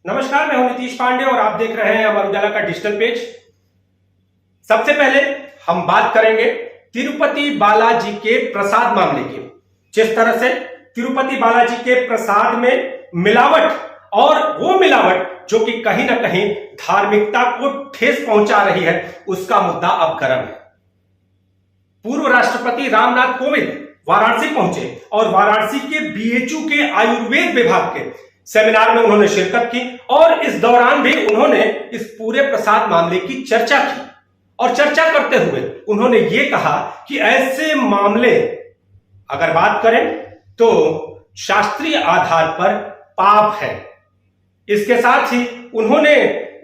नमस्कार, मैं हूं नीतीश पांडे और आप देख रहे हैं अमर उजाला का डिजिटल पेज। सबसे पहले हम बात करेंगे तिरुपति बालाजी के प्रसाद मामले की। जिस तरह से तिरुपति बालाजी के प्रसाद में मिलावट, और वो मिलावट जो कि कहीं ना कहीं धार्मिकता को ठेस पहुंचा रही है, उसका मुद्दा अब गर्म है। पूर्व राष्ट्रपति रामनाथ कोविंद वाराणसी पहुंचे और वाराणसी के बीएचयू के आयुर्वेद विभाग के सेमिनार में उन्होंने शिरकत की और इस दौरान भी उन्होंने इस पूरे प्रसाद मामले की चर्चा की। और चर्चा करते हुए उन्होंने ये कहा कि ऐसे मामले अगर बात करें तो शास्त्रीय आधार पर पाप है। इसके साथ ही उन्होंने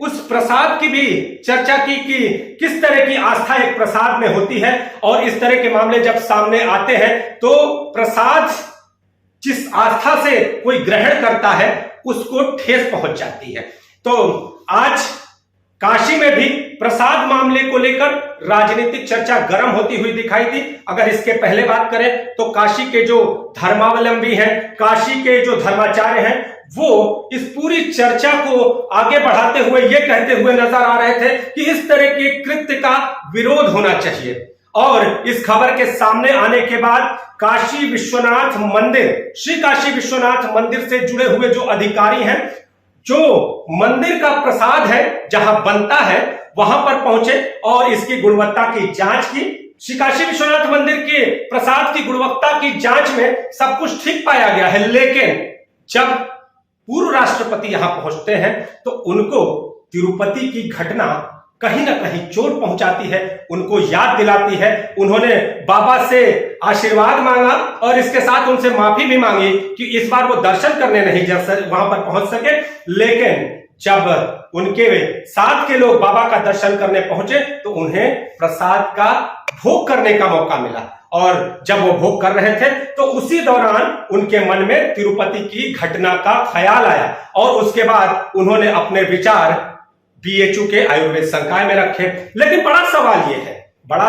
उस प्रसाद की भी चर्चा की कि किस तरह की आस्था एक प्रसाद में होती है और इस तरह के मामले जब सामने आते हैं तो प्रसाद जिस आस्था से कोई ग्रहण करता है उसको ठेस पहुंच जाती है। तो आज काशी में भी प्रसाद मामले को लेकर राजनीतिक चर्चा गर्म होती हुई दिखाई दी। अगर इसके पहले बात करें तो काशी के जो धर्मावलंबी हैं, काशी के जो धर्माचार्य हैं, वो इस पूरी चर्चा को आगे बढ़ाते हुए ये कहते हुए नजर आ रहे थे कि इस तरह के कृत्य का विरोध होना चाहिए। और इस खबर के सामने आने के बाद काशी विश्वनाथ मंदिर, श्री काशी विश्वनाथ मंदिर से जुड़े हुए जो अधिकारी हैं, जो मंदिर का प्रसाद है जहां बनता है वहां पर पहुंचे और इसकी गुणवत्ता की जांच की। श्री काशी विश्वनाथ मंदिर के प्रसाद की गुणवत्ता की जांच में सब कुछ ठीक पाया गया है, लेकिन जब पूर्व राष्ट्रपति यहां पहुंचते हैं तो उनको तिरुपति की घटना कहीं ना कहीं चोट पहुंचाती है, उनको याद दिलाती है। उन्होंने बाबा से आशीर्वाद मांगा और इसके साथ उनसे माफी भी मांगी कि इस बार वो दर्शन करने नहीं वहां पर पहुंच सके। लेकिन जब उनके साथ के लोग बाबा का दर्शन करने पहुंचे तो उन्हें प्रसाद का भोग करने का मौका मिला। और जब वो भोग कर रहे थे तो उसी दौरान उनके मन में तिरुपति की घटना का ख्याल आया और उसके बाद उन्होंने अपने विचार बीएचयू के आयुर्वेद संकाय में रखे। लेकिन बड़ा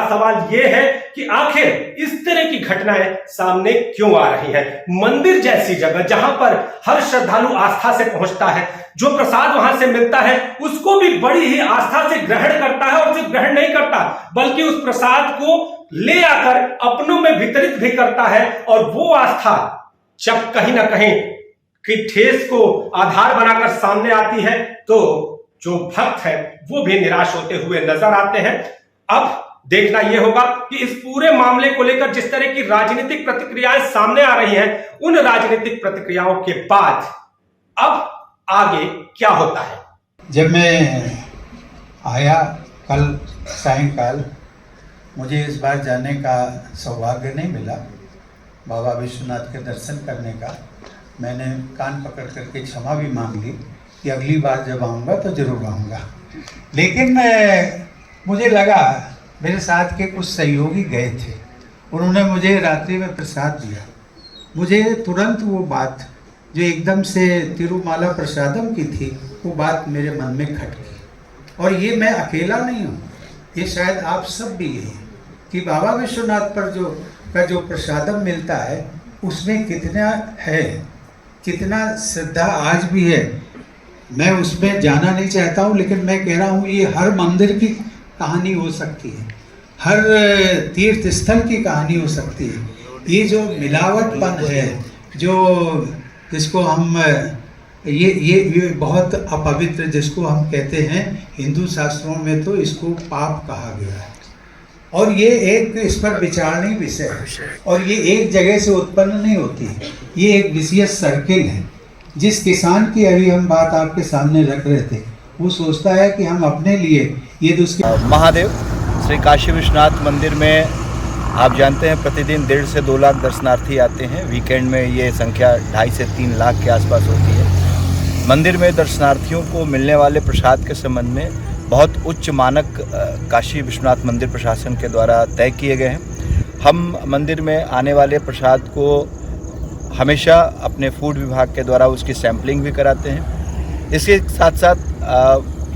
सवाल ये है कि आखिर इस तरह की घटनाएं सामने क्यों आ रही है। मंदिर जैसी जगह जहां पर हर श्रद्धालु आस्था से पहुंचता है, जो प्रसाद वहां से मिलता है उसको भी बड़ी ही आस्था से ग्रहण करता है और सिर्फ ग्रहण नहीं करता बल्कि उस प्रसाद को ले आकर अपनों में वितरित भी करता है। और वो आस्था जब कहीं ना कहीं की ठेस को आधार बनाकर सामने आती है तो जो भक्त है वो भी निराश होते हुए नजर आते हैं। अब देखना यह होगा कि इस पूरे मामले को लेकर जिस तरह की राजनीतिक प्रतिक्रियाएं सामने आ रही हैं, उन राजनीतिक प्रतिक्रियाओं के बाद अब आगे क्या होता है। जब मैं आया कल सायंकाल, मुझे इस बार जाने का सौभाग्य नहीं मिला बाबा विश्वनाथ के दर्शन करने का। मैंने कान पकड़ करके क्षमा भी मांग ली कि अगली बार जब आऊँगा तो जरूर आऊँगा। लेकिन मुझे लगा मेरे साथ के कुछ सहयोगी गए थे, उन्होंने मुझे रात्रि में प्रसाद दिया। मुझे तुरंत वो बात जो एकदम से तिरुमाला प्रसादम की थी, वो बात मेरे मन में खट गई। और ये मैं अकेला नहीं हूँ, ये शायद आप सब भी यही कि बाबा विश्वनाथ पर जो प्रसादम मिलता है उसमें कितना है, कितना श्रद्धा आज भी है। मैं उसमें जाना नहीं चाहता हूँ, लेकिन मैं कह रहा हूँ ये हर मंदिर की कहानी हो सकती है, हर तीर्थ स्थल की कहानी हो सकती है। ये जो मिलावटपन है, जो जिसको हम ये बहुत अपवित्र जिसको हम कहते हैं, हिंदू शास्त्रों में तो इसको पाप कहा गया है। और ये एक इस पर विचारणीय विषय है और ये एक जगह से उत्पन्न नहीं होती, ये एक विशेष सर्किल है। जिस किसान की अभी हम बात आपके सामने रख रहे थे, वो सोचता है कि हम अपने लिए ये तो महादेव श्री काशी विश्वनाथ मंदिर में आप जानते हैं प्रतिदिन 1.5 से 2 लाख दर्शनार्थी आते हैं। वीकेंड में ये संख्या 2.5 से 3 लाख के आसपास होती है। मंदिर में दर्शनार्थियों को मिलने वाले प्रसाद के संबंध में बहुत उच्च मानक काशी विश्वनाथ मंदिर प्रशासन के द्वारा तय किए गए हैं। हम मंदिर में आने वाले प्रसाद को हमेशा अपने फूड विभाग के द्वारा उसकी सैंपलिंग भी कराते हैं। इसके साथ साथ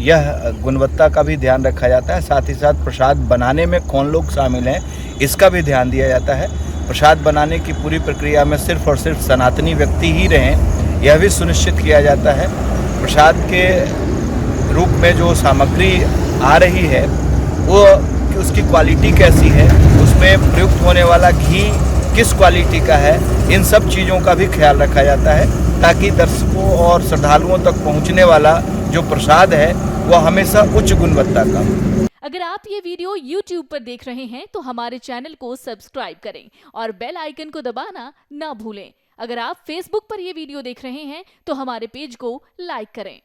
यह गुणवत्ता का भी ध्यान रखा जाता है। साथ ही साथ प्रसाद बनाने में कौन लोग शामिल हैं इसका भी ध्यान दिया जाता है। प्रसाद बनाने की पूरी प्रक्रिया में सिर्फ और सिर्फ सनातनी व्यक्ति ही रहें, यह भी सुनिश्चित किया जाता है। प्रसाद के रूप में जो सामग्री आ रही है वो उसकी क्वालिटी कैसी है, उसमें प्रयुक्त होने वाला घी किस क्वालिटी का है, इन सब चीज़ों का भी ख्याल रखा जाता है ताकि दर्शकों और श्रद्धालुओं तक पहुंचने वाला जो प्रसाद है वह हमेशा उच्च गुणवत्ता का हो। अगर आप ये वीडियो YouTube पर देख रहे हैं तो हमारे चैनल को सब्सक्राइब करें और बेल आइकन को दबाना ना भूलें। अगर आप Facebook पर ये वीडियो देख रहे हैं तो हमारे पेज को लाइक करें।